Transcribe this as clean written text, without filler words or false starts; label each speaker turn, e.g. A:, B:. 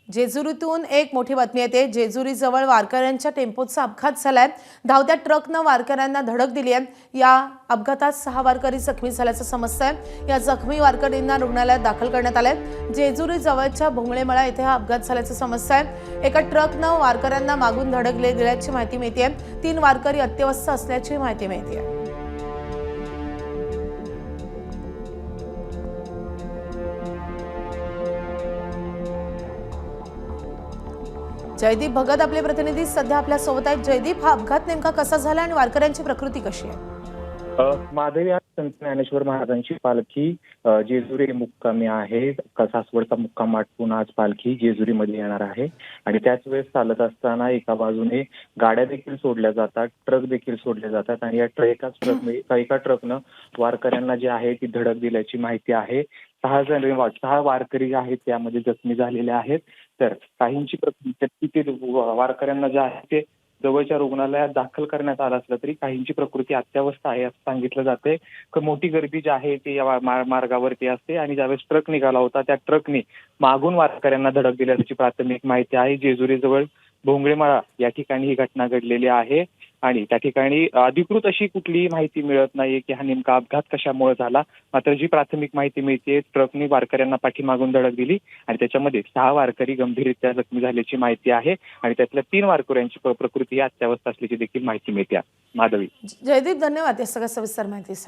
A: जेजुरीतून एक मोठी बातमी येते। जेजुरीजवळ वारकऱ्यांच्या टेम्पोचा अपघात झालाय। धावत्या ट्रकनं वारकऱ्यांना धडक दिली आहे। या अपघातात 6 वारकरी जखमी झाल्याचं समजतंय। या जखमी वारकऱ्यांना रुग्णालयात दाखल करण्यात आलंय। जेजुरी जवळच्या भोंगळेमळा येथे हा अपघात झाल्याचं समजतंय। एका ट्रकनं वारकऱ्यांना मागून धडक दिल्याची माहिती मिळते। 3 वारकरी अत्यवस्थ असल्याची माहिती मिळते। जयदीप भगत आपले प्रतिनिधी सध्या आपल्या सोबत आहेत। जयदीप, हा अपघात नेमका कसा झाला आणि वारकऱ्यांची प्रकृती कशी आहे?
B: माधवी, आज संत ज्ञानेश्वर महाराजांची पालखी जेजुरी मुक्कामी आहे। सासवडचा मुक्काम आटपून आज पालखी जेजुरीमध्ये येणार आहे आणि त्याच वेळेस चालत असताना एका बाजूने गाड्या देखील सोडल्या जातात, ट्रक देखील सोडले जातात आणि या एका ट्रकनं वारकऱ्यांना जे आहे ती धडक दिल्याची माहिती आहे। 6 वारकरी आहेत त्यामध्ये जखमी झालेले आहेत। तर काहींची प्रकृती वारकऱ्यांना जे आहे ते जवळच्या रुग्णालयात दाखल करण्यात आलं असलं तरी काहींची प्रकृती अत्यवस्थ आहे असं सांगितलं जाते। मोठी गर्दी जी आहे ती या मार्गावरती असते आणि ज्यावेळेस ट्रक निघाला होता त्या ट्रकने मागून वारकऱ्यांना धडक दिल्याची प्राथमिक माहिती आहे। जेजुरीजवळ भोंगळेमळा या ठिकाणी ही घटना घडलेली आहे आणि त्या ठिकाणी अधिकृत अशी कुठलीही माहिती मिळत नाहीये की हा नेमका अपघात कशामुळे झाला। मात्र जी प्राथमिक माहिती मिळते, ट्रकने वारकऱ्यांना पाठीमागून धडक दिली आणि त्याच्यामध्ये 6 वारकरी गंभीररित्या जखमी झाल्याची माहिती आहे आणि त्यातल्या 3 वारकऱ्यांची प्रकृती अत्यवस्थ असल्याची देखील माहिती मिळते। माधवी,
A: जयदीप, धन्यवाद या सगळ्या सविस्तर माहितीसाठी।